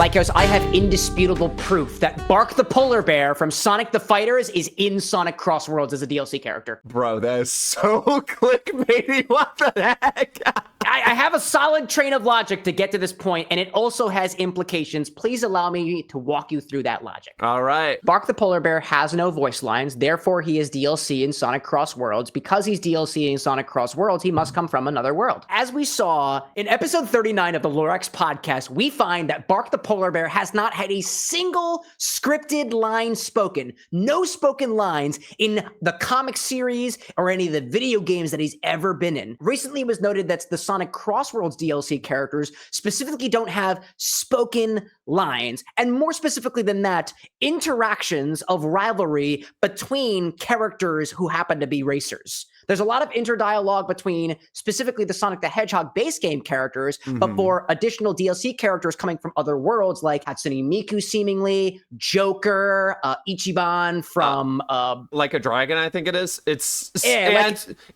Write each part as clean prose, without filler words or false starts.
Lycos, I have indisputable proof that Bark the Polar Bear from Sonic the Fighters is in Sonic Crossworlds as a DLC character. Bro, that is so clickbaity. What the heck? I have a solid train of logic to get to this point, and it also has implications. Please allow me to walk you through that logic. All right. Bark the Polar Bear has no voice lines, therefore he is DLC in Sonic Crossworlds. Because he's DLC in Sonic Crossworlds, he must come from another world. As we saw in episode 39 of the LoreX podcast, we find that Bark the Polar Bear has not had a single scripted line spoken. No spoken lines in the comic series or any of the video games that he's ever been in. Recently it was noted that the Sonic Crossworlds DLC characters specifically don't have spoken lines. And more specifically than that, interactions of rivalry between characters who happen to be racers. There's a lot of interdialogue between specifically the Sonic the Hedgehog base game characters, but for additional DLC characters coming from other worlds like Hatsune Miku seemingly, Joker, Ichiban from... like a dragon, I think it is. It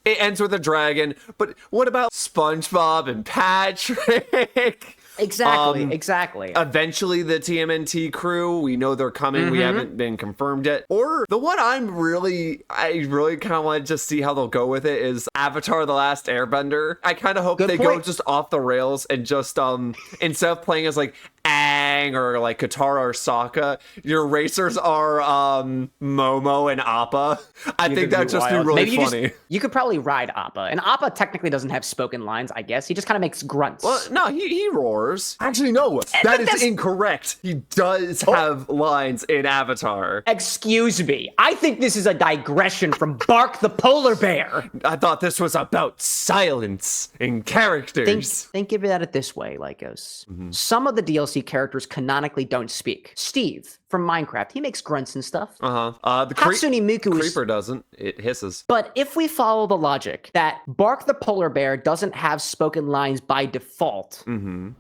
ends with a dragon. But what about SpongeBob and Patrick? Exactly. Eventually the TMNT crew, we know they're coming. We haven't been confirmed yet. Or the one I really kind of want to just see how they'll go with it is Avatar: The Last Airbender. I kind of hope they go just off the rails and just instead of playing as like Aang or like Katara or Sokka, your racers are Momo and Appa. I think that'd just be really funny. You could probably ride Appa, and Appa technically doesn't have spoken lines, I guess. He just kind of makes grunts. Well, no, he roars. Actually, no, that is incorrect. He does have lines in Avatar. Excuse me. I think this is a digression from Bark the Polar Bear. I thought this was about silence and characters. Think of it this way, Lycos. Some of the DLC characters canonically don't speak. Steve from Minecraft, he makes grunts and stuff. The Hatsune Miku creeper doesn't. It hisses. But if we follow the logic that Bark the Polar Bear doesn't have spoken lines by default,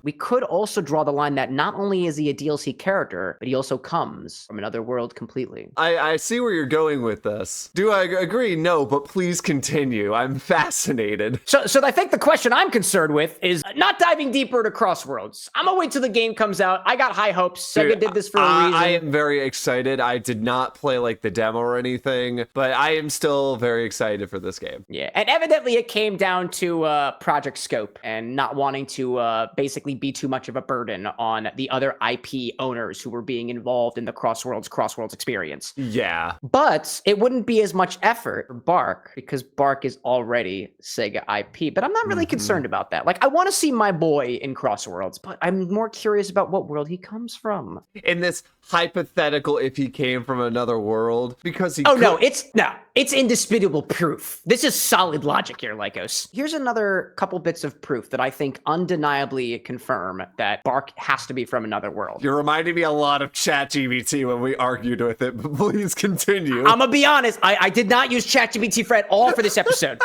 we could also draw the line that not only is he a DLC character, but he also comes from another world completely. I see where you're going with this. Do I agree? No, but please continue. I'm fascinated. So I think the question I'm concerned with is not diving deeper into Crossworlds. I'm gonna wait till the game comes out. I got high hopes. Sega did this for a reason. I am very excited. I did not play like the demo or anything, but I am still very excited for this game. Yeah, and evidently it came down to project scope and not wanting to basically be too much of a burden on the other IP owners who were being involved in the Crossworlds experience. Yeah. But it wouldn't be as much effort for Bark because Bark is already Sega IP. But I'm not really concerned about that. Like, I want to see my boy in Crossworlds, but I'm more curious about what world he comes from. In this hypothetical, if he came from another world, because he it's indisputable proof. This is solid logic here, Lycos. Here's another couple bits of proof that I think undeniably confirm that Bark has to be from another world. You're reminding me a lot of ChatGPT when we argued with it, but please continue. I'm gonna be honest, I did not use ChatGPT at all for this episode.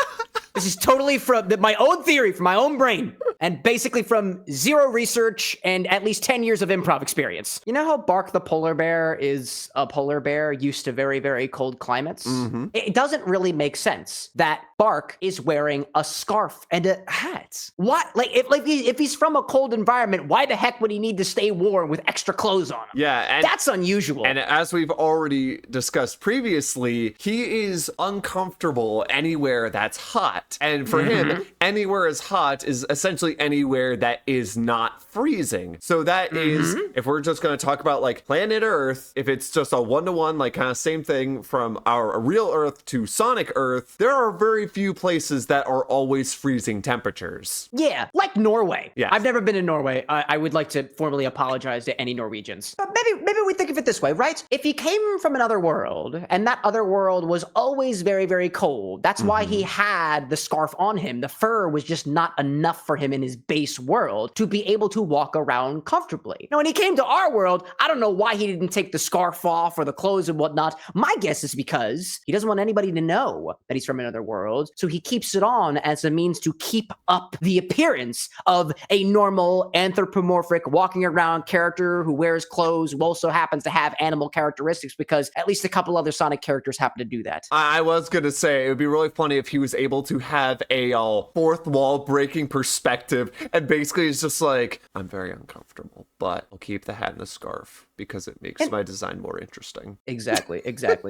This is totally from my own theory, from my own brain, and basically from zero research and at least 10 years of improv experience. You know how Bark the Polar Bear is a polar bear used to very, very cold climates? It doesn't really make sense that Bark is wearing a scarf and a hat. What? Like, if he's from a cold environment, why the heck would he need to stay warm with extra clothes on him? Yeah, and that's unusual. And as we've already discussed previously, he is uncomfortable anywhere that's hot. And for him, anywhere is hot is essentially anywhere that is not freezing. So that is, if we're just going to talk about like planet Earth, if it's just a one-to-one, like kind of same thing from our real Earth to Sonic Earth, there are very few places that are always freezing temperatures. Yeah, like Norway. Yeah. I've never been in Norway. I would like to formally apologize to any Norwegians. But maybe we think of it this way, right? If he came from another world and that other world was always very, very cold, that's why he had the scarf on him. The fur was just not enough for him in his base world to be able to walk around comfortably. Now, when he came to our world, I don't know why he didn't take the scarf off or the clothes and whatnot. My guess is because he doesn't want anybody to know that he's from another world, so he keeps it on as a means to keep up the appearance of a normal anthropomorphic walking around character who wears clothes, who also happens to have animal characteristics, because at least a couple other Sonic characters happen to do that. I was gonna say it would be really funny if he was able to have a fourth wall breaking perspective, and basically it's just like, I'm very uncomfortable, but I'll keep the hat and the scarf because it makes my design more interesting. Exactly.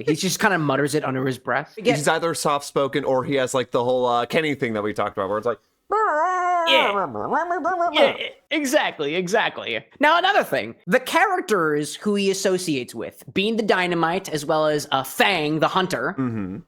He just kind of mutters it under his breath. He's either soft-spoken or he has like the whole Kenny thing that we talked about where it's like, Yeah, exactly. Now, another thing, the characters who he associates with, Bean the Dynamite, as well as Fang the Hunter,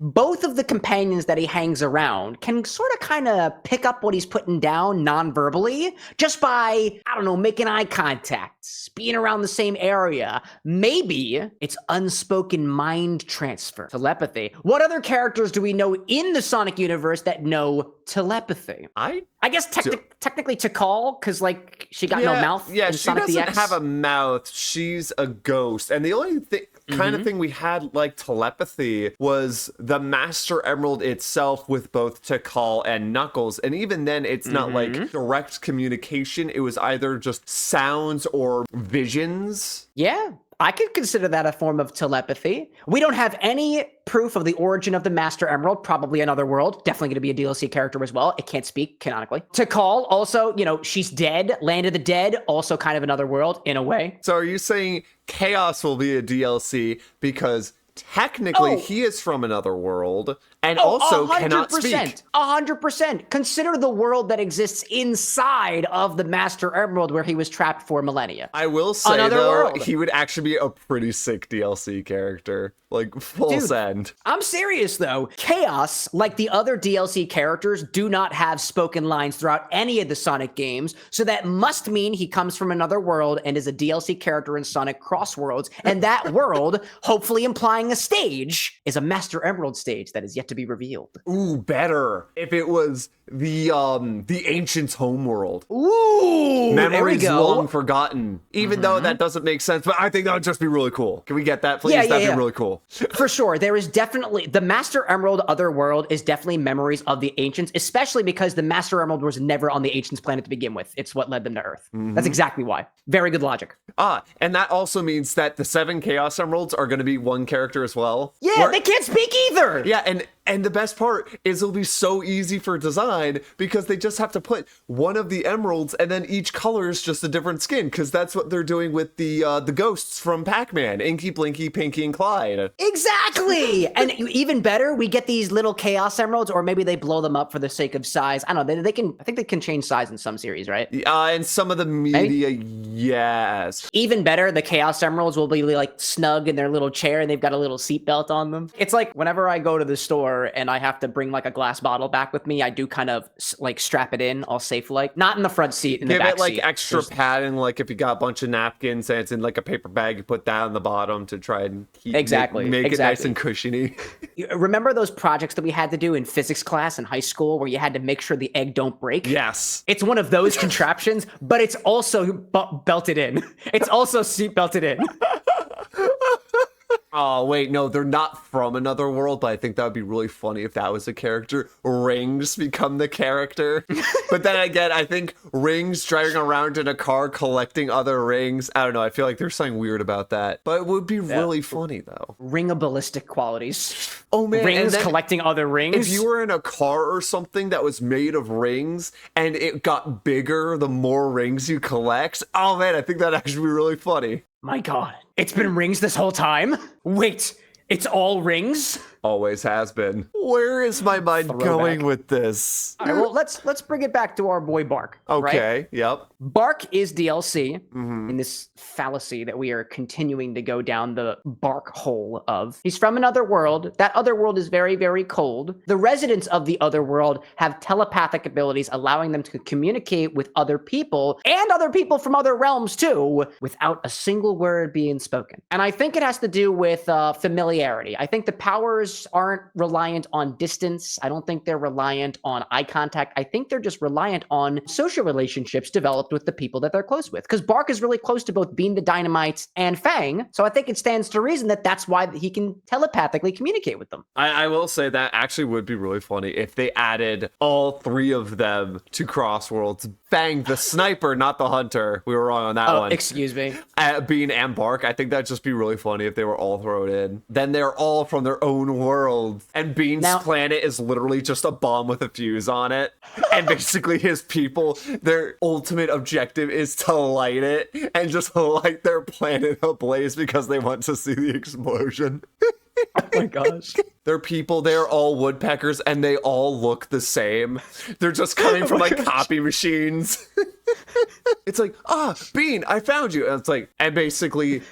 both of the companions that he hangs around can sort of kind of pick up what he's putting down non-verbally just by, I don't know, making eye contact, being around the same area. Maybe it's unspoken mind transfer, telepathy. What other characters do we know in the Sonic universe that know telepathy? I guess technically Tikal, because like she got no mouth. Yeah, in she Sonic doesn't DX. have a mouth. She's a ghost. And the only kind of thing we had like telepathy was the Master Emerald itself with both Tikal and Knuckles. And even then, it's not like direct communication. It was either just sounds or visions. Yeah, I could consider that a form of telepathy. We don't have any proof of the origin of the Master Emerald, probably another world. Definitely going to be a DLC character as well. It can't speak canonically. Tikal, also, she's dead. Land of the Dead, also kind of another world in a way. So are you saying Chaos will be a DLC because technically he is from another world and also cannot speak? 100%. Consider the world that exists inside of the Master Emerald where he was trapped for millennia. I will say, he would actually be a pretty sick DLC character. Like, full send. I'm serious, though. Chaos, like the other DLC characters, do not have spoken lines throughout any of the Sonic games, so that must mean he comes from another world and is a DLC character in Sonic Crossworlds, and that world, hopefully implying a stage, is a Master Emerald stage that is yet to be revealed. Ooh, better if it was the Ancients' homeworld. Ooh, memories long forgotten. Even though that doesn't make sense, but I think that would just be really cool. Can we get that, please? That'd be really cool. For sure. There is definitely the Master Emerald other world is definitely memories of the Ancients, especially because the Master Emerald was never on the Ancients planet to begin with. It's what led them to Earth. That's exactly why. Very good logic. And that also means that the 7 Chaos Emeralds are going to be one character as well. Yeah, they can't speak either. Yeah, and the best part is it'll be so easy for design because they just have to put one of the emeralds and then each color is just a different skin because that's what they're doing with the ghosts from Pac-Man, Inky, Blinky, Pinky, and Clyde. Exactly. And even better, we get these little Chaos Emeralds, or maybe they blow them up for the sake of size. I don't know. They can. I think they can change size in some series, right? And some of the media, yes. Even better, the Chaos Emeralds will be like snug in their little chair and they've got a little seatbelt on them. It's like whenever I go to the store and I have to bring like a glass bottle back with me, I do kind of like strap it in all safe, like not in the front seat, in the back seat. Give it like extra padding, like if you got a bunch of napkins and it's in like a paper bag, you put that on the bottom to try and keep make it nice and cushiony. Remember those projects that we had to do in physics class in high school where you had to make sure the egg don't break? Yes. It's one of those contraptions, but it's also belted in. It's also seat belted in. Oh, wait, no, they're not from another world, but I think that would be really funny if that was a character. Rings become the character. But then again, I think Rings driving around in a car collecting other rings. I don't know, I feel like there's something weird about that. But it would be really funny, though. Ringabilistic qualities. Oh, man. Rings collecting other rings. If you were in a car or something that was made of rings and it got bigger the more rings you collect, oh, man, I think that'd actually be really funny. My God, it's been rings this whole time? Wait, it's all rings? Always has been. Where is my mind going with this? All right, well, let's bring it back to our boy Bark. Okay, right? Yep. Bark is DLC in this fallacy that we are continuing to go down the Bark hole of. He's from another world. That other world is very, very cold. The residents of the other world have telepathic abilities, allowing them to communicate with other people and other people from other realms too, without a single word being spoken. And I think it has to do with familiarity. I think the powers aren't reliant on distance. I don't think they're reliant on eye contact. I think they're just reliant on social relationships developed with the people that they're close with. Because Bark is really close to both Bean the Dynamite and Fang. So I think it stands to reason that that's why he can telepathically communicate with them. I will say that actually would be really funny if they added all 3 of them to Crossworlds. Fang, the sniper, not the hunter. We were wrong on that one. Excuse me. Bean and Bark. I think that'd just be really funny if they were all thrown in. Then they're all from their own world. And Bean's planet is literally just a bomb with a fuse on it. And basically his people, their ultimate objective is to light it and just light their planet ablaze because they want to see the explosion. Oh my gosh. They're people, they're all woodpeckers, and they all look the same. They're just coming from like copy machines. It's like, Bean, I found you. And it's like, and basically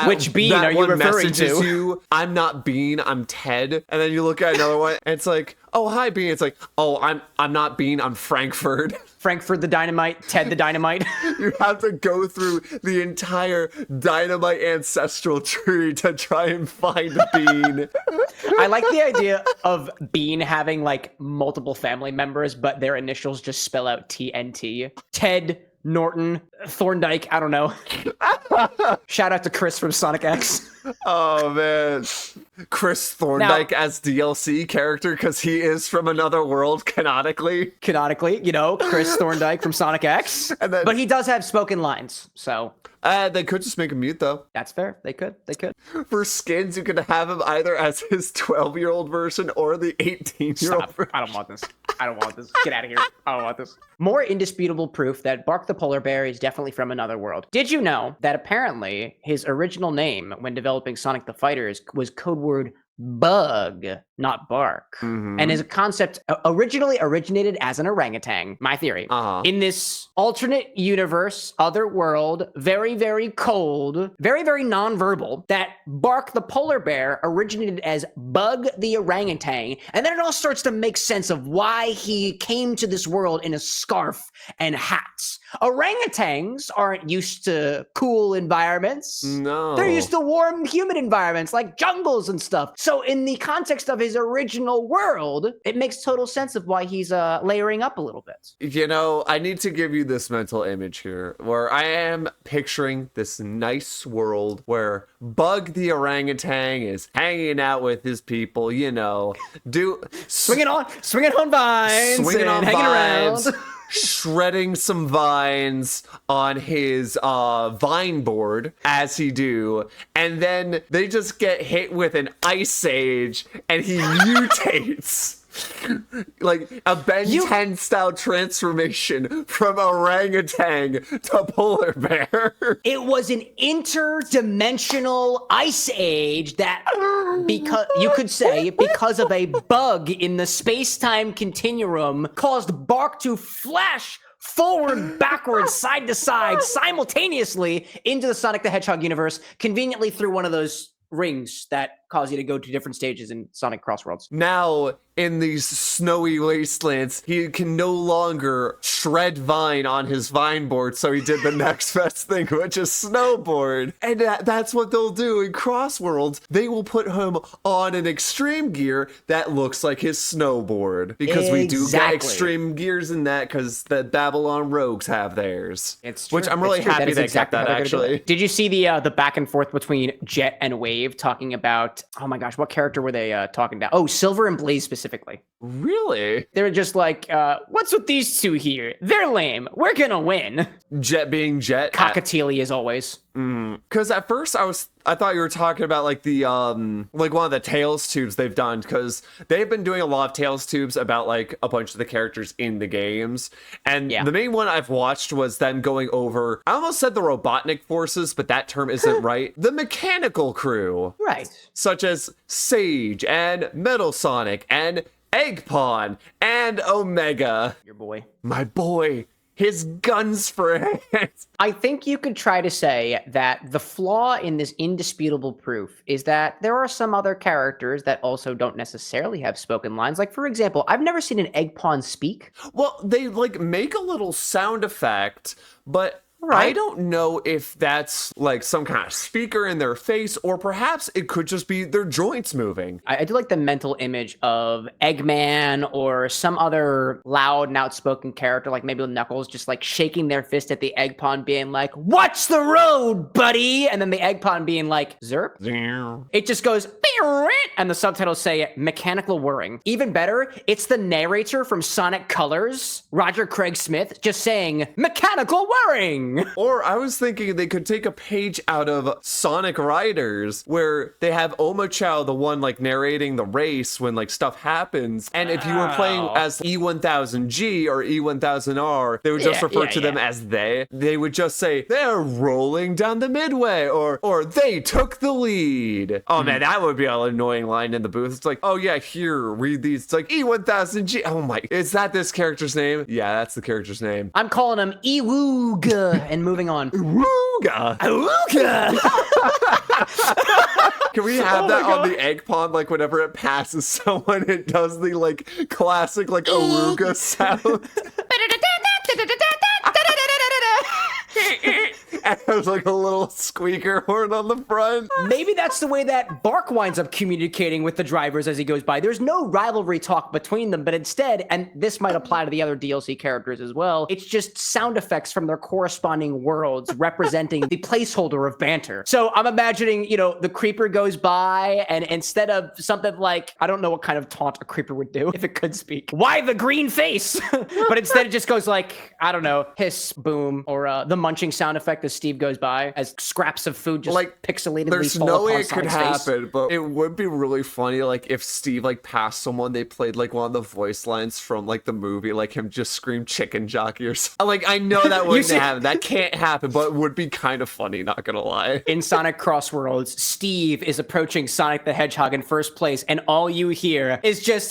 which Bean are you referring to? You, I'm not Bean, I'm Ted. And then you look at another one, and it's like, oh, hi, Bean. It's like, oh, I'm not Bean, I'm Frankfurt. Frankfurt the Dynamite, Ted the Dynamite. You have to go through the entire Dynamite ancestral tree to try and find Bean. I like the idea of Bean having like multiple family members, but their initials just spell out TNT. Ted, Norton, Thorndike, I don't know. Shout out to Chris from Sonic X. Oh man, Chris Thorndike as DLC character because he is from another world canonically, you know, Chris Thorndike from Sonic X. But he does have spoken lines, so they could just make him mute though. That's fair. They could. For skins, you could have him either as his 12-year-old version or the 18-year-old version. I don't want this. Get out of here. I don't want this. More indisputable proof that Bark the Polar Bear is definitely from another world. Did you know that apparently his original name when developing Sonic the Fighters was code word Bug, not Bark. And his concept originally originated as an orangutan, my theory. In this alternate universe, other world, very, very cold, very, very non-verbal, that Bark the Polar Bear originated as Bug the orangutan, and then it all starts to make sense of why he came to this world in a scarf and hats. Orangutans aren't used to cool environments. No. They're used to warm, humid environments like jungles and stuff. So in the context of his original world, it makes total sense of why he's layering up a little bit. You know, I need to give you this mental image here where I am picturing this nice world where Bug the orangutan is hanging out with his people, you know, swinging on vines, hanging around. Shredding some vines on his vine board as he do, and then they just get hit with an ice age and he mutates. Like a Ben 10 style transformation from orangutan to polar bear. It was an interdimensional ice age that, because you could say, because of a bug in the space-time continuum, caused Bark to flash forward, backwards, side to side, simultaneously into the Sonic the Hedgehog universe, conveniently through one of those rings that cause you to go to different stages in Sonic Crossworlds. Now, in these snowy wastelands, he can no longer shred vine on his vine board, so he did the next best thing, which is snowboard. And that's what they'll do in Crossworlds. They will put him on an extreme gear that looks like his snowboard. Because we do get extreme gears in that, because the Babylon Rogues have theirs. It's true. Which I'm really happy they got that, actually. Did you see the back and forth between Jet and Wave talking about, oh my gosh, what character were they talking about? Oh, Silver and Blaze specifically. Really? They were just like, what's with these two here? They're lame. We're gonna win. Jet being Jet. Cockatiel as always. Because at first I thought you were talking about like the like one of the Tales tubes they've done, because they've been doing a lot of Tales tubes about like a bunch of the characters in the games, and the main one I've watched was them going over, I almost said the Robotnik forces, but that term isn't right, the mechanical crew, right, such as Sage and Metal Sonic and Eggpon and Omega. Your boy. My boy. His guns for hands. I think you could try to say that the flaw in this indisputable proof is that there are some other characters that also don't necessarily have spoken lines. Like, for example, I've never seen an Eggpon speak. Well, they like make a little sound effect, but right. I don't know if that's like some kind of speaker in their face, or perhaps it could just be their joints moving. I do like the mental image of Eggman or some other loud and outspoken character, like maybe Knuckles, just like shaking their fist at the Eggpon being like, "Watch the road, buddy!" And then the Eggpon being like, "Zerp?" It just goes, and the subtitles say mechanical whirring. Even better, it's the narrator from Sonic Colors, Roger Craig Smith, just saying mechanical whirring. Or I was thinking they could take a page out of Sonic Riders where they have Oma Chow, the one like narrating the race when like stuff happens. And if you were playing as E1000G or E1000R, they would just refer to them as they. They would just say, they're rolling down the midway, or they took the lead. Oh man, that would be an annoying line in the booth. It's like, oh yeah, here, read these. It's like E1000G. Oh my, is that this character's name? Yeah, that's the character's name. I'm calling him Ewooga and moving on. Wooga. Awooga. Can we have that on the egg pond, like whenever it passes someone, it does the like classic like awooga sound? And there's like a little squeaker horn on the front. Maybe that's the way that Bark winds up communicating with the drivers as he goes by. There's no rivalry talk between them, but instead, and this might apply to the other DLC characters as well, it's just sound effects from their corresponding worlds representing the placeholder of banter. So I'm imagining, you know, the creeper goes by, and instead of something like, I don't know what kind of taunt a creeper would do if it could speak. Why the green face? But instead it just goes like, I don't know, hiss, boom, or the munching sound effect as Steve goes by, as scraps of food just like pixelatedly there's fall no upon way it could Sonic's face. happen, but it would be really funny like if Steve like passed someone, they played like one of the voice lines from like the movie, like him just scream chicken jockey or something. Like I know that wouldn't happen, that can't happen, but it would be kind of funny, not gonna lie. In Sonic Crossworlds, Steve is approaching Sonic the Hedgehog in first place, and all you hear is just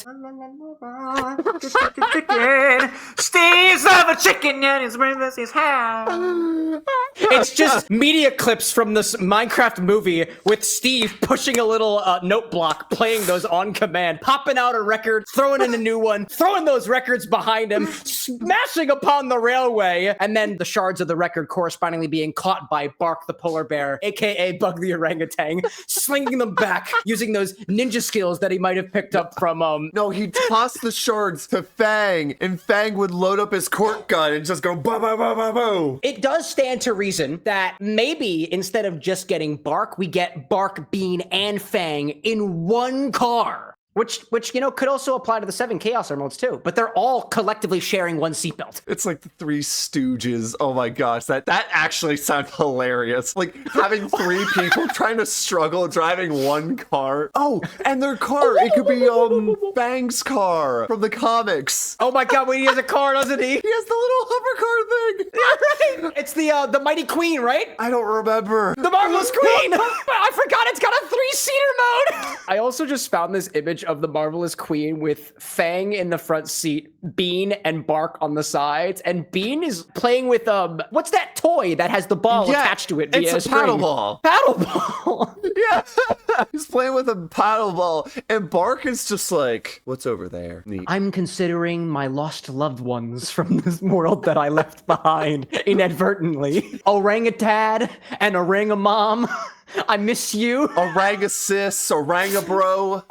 Steve's of a chicken and his breakfast is how. It's just media clips from this Minecraft movie with Steve pushing a little note block, playing those on command, popping out a record, throwing in a new one, throwing those records behind him, smashing upon the railway, and then the shards of the record correspondingly being caught by Bark the polar bear, aka Bug the orangutan, slinging them back using those ninja skills that he might have picked up from No, he tossed the shards to Fang, and Fang would load up his cork gun and just go ba ba ba ba ba. It does stand to reason that maybe instead of just getting Bark, we get Bark, Bean, and Fang in one car. Which you know could also apply to the 7 Chaos Emeralds too, but they're all collectively sharing one seatbelt. It's like the Three Stooges. Oh my gosh, that actually sounds hilarious. Like having 3 people trying to struggle driving one car. Oh, and their car, it could be Fang's car from the comics. Oh my god, wait, he has a car, doesn't he? He has the little hover car thing. Yeah, right. It's the Mighty Queen, right? I don't remember. The Marvelous Queen. I forgot it's got a 3-seater mode. I also just found this image of the Marvelous Queen with Fang in the front seat, Bean and Bark on the sides, and Bean is playing with what's that toy that has the ball attached to it? It's a paddle ball. Paddle ball. Yeah, he's playing with a paddle ball, and Bark is just like, "What's over there?" Neat. I'm considering my lost loved ones from this world that I left behind inadvertently. Orangutan and Orangamom, I miss you. Orangasis, Orangabro.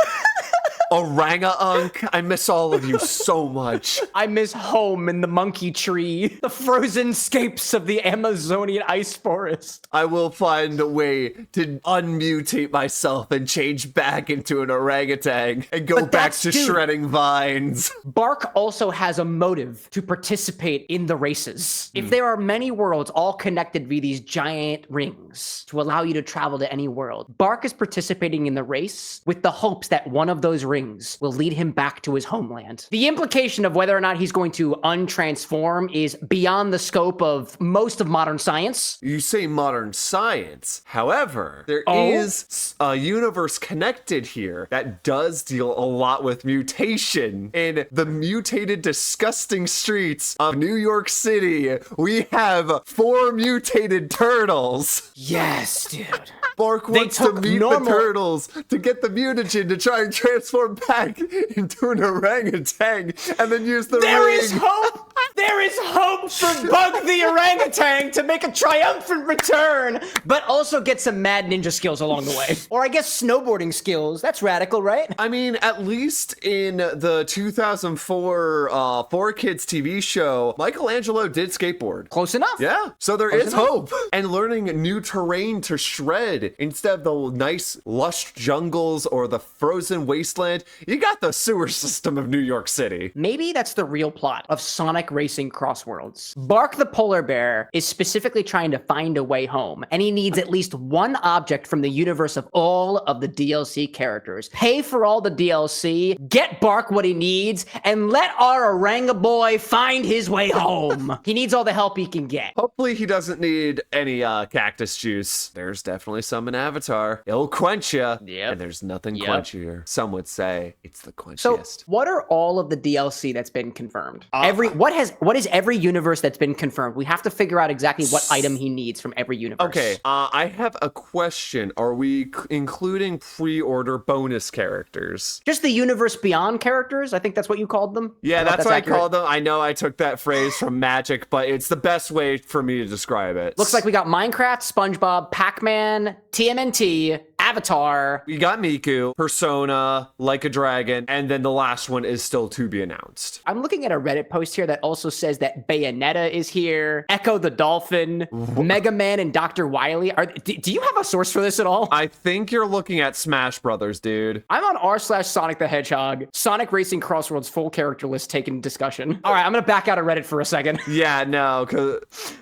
Oranga-unk, I miss all of you so much. I miss home in the monkey tree, the frozen scapes of the Amazonian ice forest. I will find a way to unmutate myself and change back into an orangutan and go back to shredding vines. Bark also has a motive to participate in the races. If there are many worlds all connected via these giant rings to allow you to travel to any world, Bark is participating in the race with the hopes that one of those rings will lead him back to his homeland. The implication of whether or not he's going to untransform is beyond the scope of most of modern science. You say modern science. However, there is a universe connected here that does deal a lot with mutation. In the mutated, disgusting streets of New York City, we have 4 mutated turtles. Yes, dude. Bark wants to meet the turtles to get the mutagen to try and transform back into an orangutan and then use the ring. There is hope! There There is hope for Bug the Orangutan to make a triumphant return, but also get some mad ninja skills along the way. Or I guess snowboarding skills. That's radical, right? I mean, at least in the 2004 4Kids TV show, Michelangelo did skateboard. Close enough. Yeah, so there is hope. And learning new terrain to shred instead of the nice lush jungles or the frozen wasteland, you got the sewer system of New York City. Maybe that's the real plot of Sonic Racing Crossworlds. Bark the polar bear is specifically trying to find a way home, and he needs at least one object from the universe of all of the DLC characters. Pay for all the DLC, get Bark what he needs, and let our Orangaboy find his way home. He needs all the help he can get. Hopefully he doesn't need any cactus juice. There's definitely some in Avatar. It'll quench you. Yep. And there's nothing quenchier. Some would say it's the quenchiest. So, what are all of the DLC that's been confirmed? What is every universe that's been confirmed? We have to figure out exactly what item he needs from every universe. Okay, I have a question. Are we including pre-order bonus characters? Just the universe beyond characters? I think that's what you called them. Yeah, that's what I called them. I know I took that phrase from Magic, but it's the best way for me to describe it. Looks like we got Minecraft, SpongeBob, Pac-Man, TMNT, Avatar. We got Miku, Persona, Like a Dragon, and then the last one is still to be announced. I'm looking at a Reddit post here that also says that Bayonetta is here, Echo the Dolphin, Mega Man, and Dr. Wily. Do you have a source for this at all? I think you're looking at Smash Brothers, dude. I'm on r/Sonic the Hedgehog. Sonic Racing Crossworlds full character list taken discussion. All right, I'm gonna back out of Reddit for a second. Yeah, no, because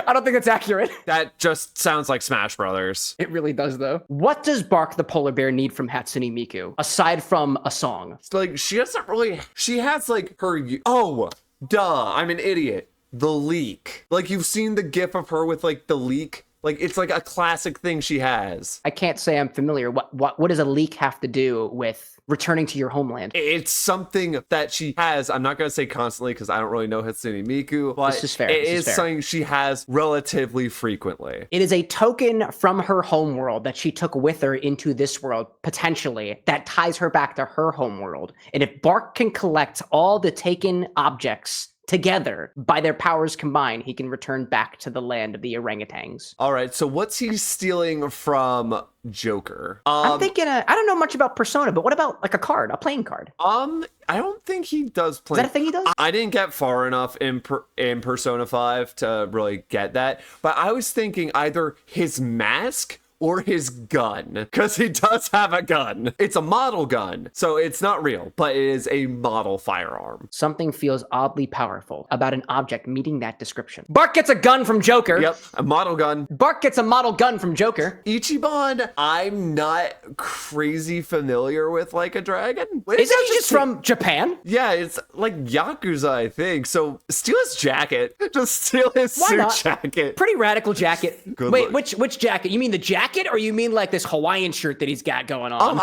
I don't think it's accurate. that just sounds like Smash Brothers. It really does, though. What does Bark the polar bear need from Hatsune Miku, aside from a song? It's like, she doesn't really... She has, like, her... Oh, duh, I'm an idiot. The leak. Like, you've seen the gif of her with, like, the leak? Like, it's like a classic thing she has. I can't say I'm familiar. What does a leak have to do with returning to your homeland? It's something that she has. I'm not going to say constantly because I don't really know Hatsune Miku, but this is fair. It is something she has relatively frequently. It is a token from her homeworld that she took with her into this world, potentially, that ties her back to her homeworld. And if Bark can collect all the taken objects together, by their powers combined, he can return back to the land of the orangutans. All right, so what's he stealing from Joker? I'm thinking, I don't know much about Persona, but what about like a card, a playing card? I don't think he does play. Is that a thing he does? I didn't get far enough in Persona 5 to really get that, but I was thinking either his mask or his gun, because he does have a gun. It's a model gun, so it's not real, but it is a model firearm. Something feels oddly powerful about an object meeting that description. Bark gets a gun from Joker. Yep, a model gun. Bark gets a model gun from Joker. Ichiban, I'm not crazy familiar with Like a Dragon. Isn't he just from Japan? Yeah, it's like Yakuza, I think. So steal his jacket. Just steal his suit jacket. Pretty radical jacket. Good Wait, look. which jacket? You mean the jacket, or you mean like this Hawaiian shirt that he's got going on?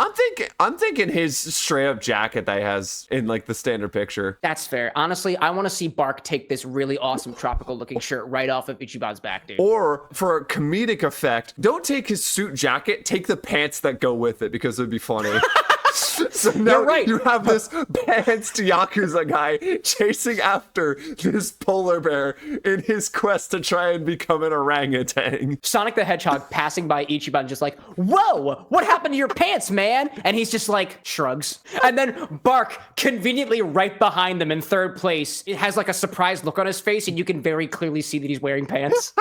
I'm thinking his straight up jacket that he has in like the standard picture. That's fair. Honestly, I want to see Bark take this really awesome tropical looking shirt right off of Ichiban's back, dude. Or for a comedic effect, don't take his suit jacket, take the pants that go with it because it would be funny. So now you have this pantsed Yakuza guy chasing after this polar bear in his quest to try and become an orangutan. Sonic the Hedgehog passing by Ichiban just like, whoa, what happened to your pants, man? And he's just like, shrugs. And then Bark conveniently right behind them in third place. It has like a surprised look on his face, and you can very clearly see that he's wearing pants.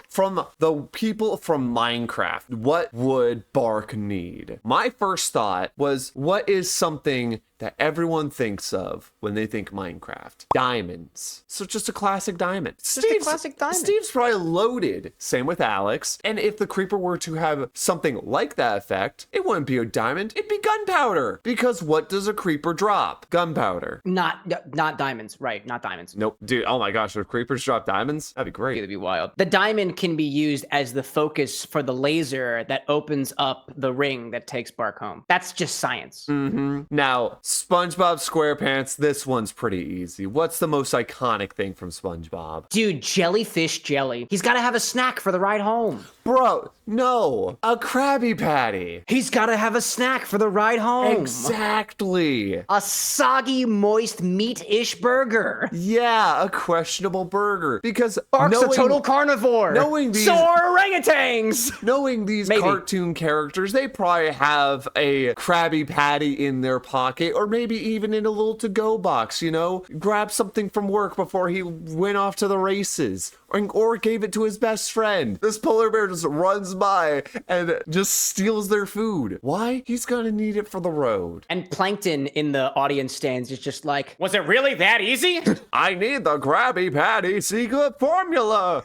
From the people from Minecraft, what would Bark need? My first thought was, what is something that everyone thinks of when they think Minecraft? Diamonds. So just a classic diamond. Steve's probably loaded. Same with Alex. And if the creeper were to have something like that effect, it wouldn't be a diamond, it'd be gunpowder. Because what does a creeper drop? Gunpowder. Not diamonds, right? Not diamonds. Nope. Dude, oh my gosh, if creepers drop diamonds, that'd be great. It'd be wild. The diamond can be used as the focus for the laser that opens up the ring that takes Bark home. That's just science. Now, SpongeBob SquarePants, this one's pretty easy. What's the most iconic thing from SpongeBob? Dude, jellyfish jelly. He's got to have a snack for the ride home. Bro, no. A Krabby Patty. He's got to have a snack for the ride home. Exactly. A soggy, moist, meat-ish burger. Yeah, a questionable burger. Because Bark's a total carnivore. knowing these- So are orangutans. Knowing these cartoon characters, they probably have a Krabby Patty in their pocket, or maybe even in a little to-go box, you know? Grab something from work before he went off to the races, or gave it to his best friend. This polar bear just runs by and just steals their food. Why? He's gonna need it for the road. And Plankton in the audience stands is just like, was it really that easy? I need the Krabby Patty secret formula.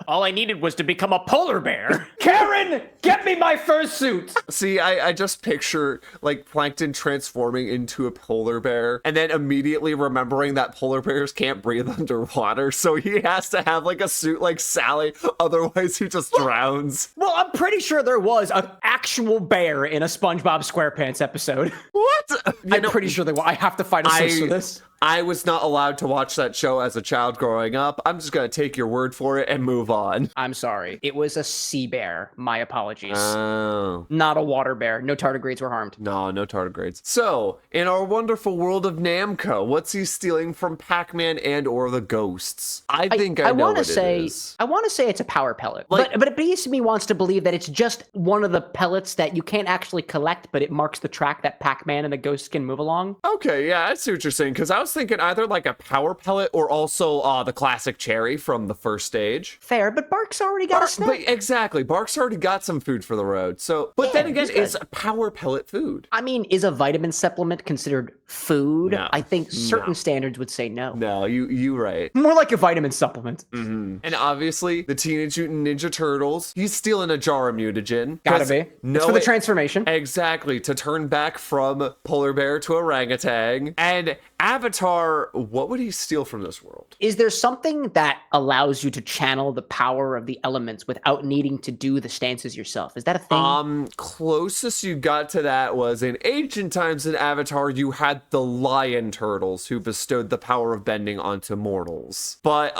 All I needed was to become a polar bear. Karen, get me my fursuit. See, I just picture like Plankton transforming into a polar bear and then immediately remembering that polar bears can't breathe underwater, so he has to have like a suit like Sally, otherwise he just drowns. Well, I'm pretty sure there was an actual bear in a SpongeBob SquarePants episode. What? I'm pretty sure there was. I have to find a source for this. I was not allowed to watch that show as a child growing up. I'm just gonna take your word for it and move on. I'm sorry. It was a sea bear. My apologies. Oh. Not a water bear. No tardigrades were harmed. No tardigrades. So, in our wonderful world of Namco, what's he stealing from Pac-Man and or the ghosts? I think I know what it is. I want to say it's a power pellet. Like- but a piece of me wants to believe that it's just one of the pellets that you can't actually collect, but it marks the track that Pac-Man and the ghosts can move along. Okay, yeah, I see what you're saying, because I was thinking either like a power pellet or also the classic cherry from the first stage. Fair, but Bark's already got a snack. But exactly, Bark's already got some food for the road. So, but then again, is power pellet food? I mean, is a vitamin supplement considered food? No. I think certain standards would say no. No, you right. More like a vitamin supplement. And obviously, the Teenage Mutant Ninja Turtles, he's stealing a jar of mutagen. Gotta be. It's for the transformation. Exactly, to turn back from polar bear to orangutan. And Avatar, what would he steal from this world? Is there something that allows you to channel the power of the elements without needing to do the stances yourself? Is that a thing? Closest you got to that was in ancient times in Avatar, you had the lion turtles who bestowed the power of bending onto mortals. But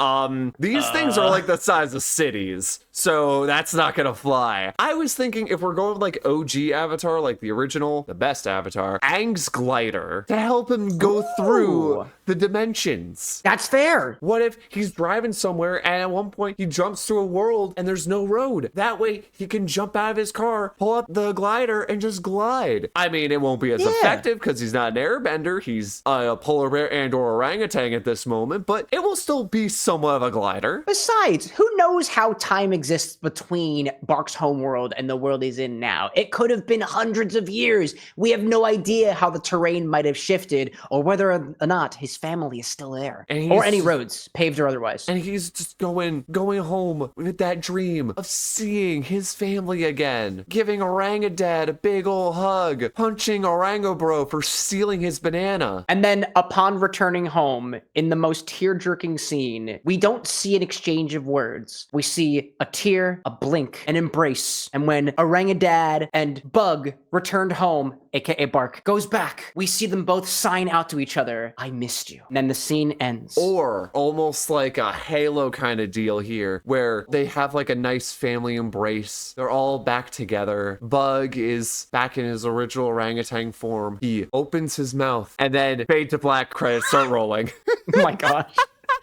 these things are like the size of cities, so that's not gonna fly. I was thinking if we're going like OG Avatar, like the original, the best Avatar, Aang's glider to help him go through the dimensions. That's fair. What if he's driving somewhere and at one point he jumps through a world and there's no road? That way he can jump out of his car, pull up the glider, and just glide. I mean, it won't be as effective because he's not an airbender. He's a polar bear and or orangutan at this moment, but it will still be somewhat of a glider. Besides, who knows how time exists between Bark's homeworld and the world he's in now? It could have been hundreds of years. We have no idea how the terrain might have shifted or whether or not his family is still there. Or any roads, paved or otherwise. And he's just going home with that dream of seeing his family again, giving Orangudad a big ol' hug, punching Orangobro for stealing his banana. And then upon returning home, in the most tear-jerking scene, we don't see an exchange of words. We see a tear, a blink, an embrace. And when Orangudad and Bug returned home, aka Bark, goes back, we see them both sign out to each other, I missed you. And then the scene ends. Or almost like a Halo kind of deal here, where they have like a nice family embrace. They're all back together. Bug is back in his original orangutan form. He opens his mouth, and then fade to black, credits start rolling. Oh my gosh.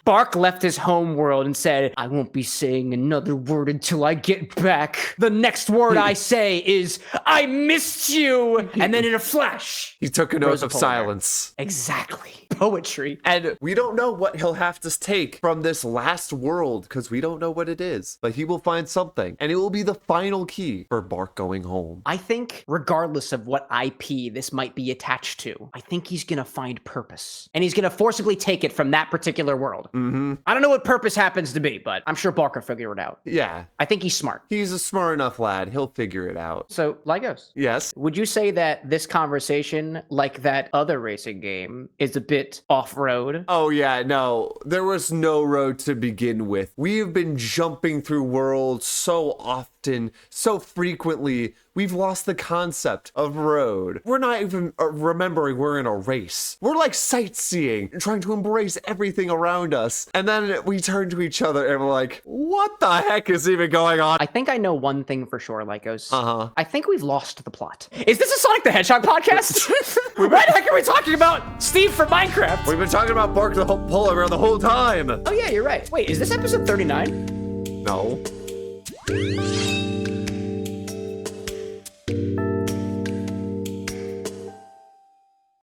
Bark left his home world and said, I won't be saying another word until I get back. The next word I say is, I missed you. And then in a flash, He took an oath of silence. Exactly. Poetry. And we don't know what he'll have to take from this last world because we don't know what it is. But he will find something, and it will be the final key for Bark going home. I think regardless of what IP this might be attached to, I think he's gonna find purpose. And he's gonna forcibly take it from that particular world. I don't know what purpose happens to be, but I'm sure Bark will figure it out. Yeah. I think he's smart. He's a smart enough lad. He'll figure it out. So, Legos. Yes. Would you say that this conversation, like that other racing game, is a bit off-road? Oh yeah, no. There was no road to begin with. We have been jumping through worlds so off often, so frequently, we've lost the concept of road. We're not even remembering we're in a race. We're like sightseeing, trying to embrace everything around us. And then we turn to each other and we're like, what the heck is even going on? I think I know one thing for sure, Lycos. Uh-huh. I think we've lost the plot. Is this a Sonic the Hedgehog podcast? What the heck are we talking about? Steve from Minecraft. We've been talking about Bark the Polar Bear the whole time. Oh yeah, you're right. Wait, is this episode 39? No.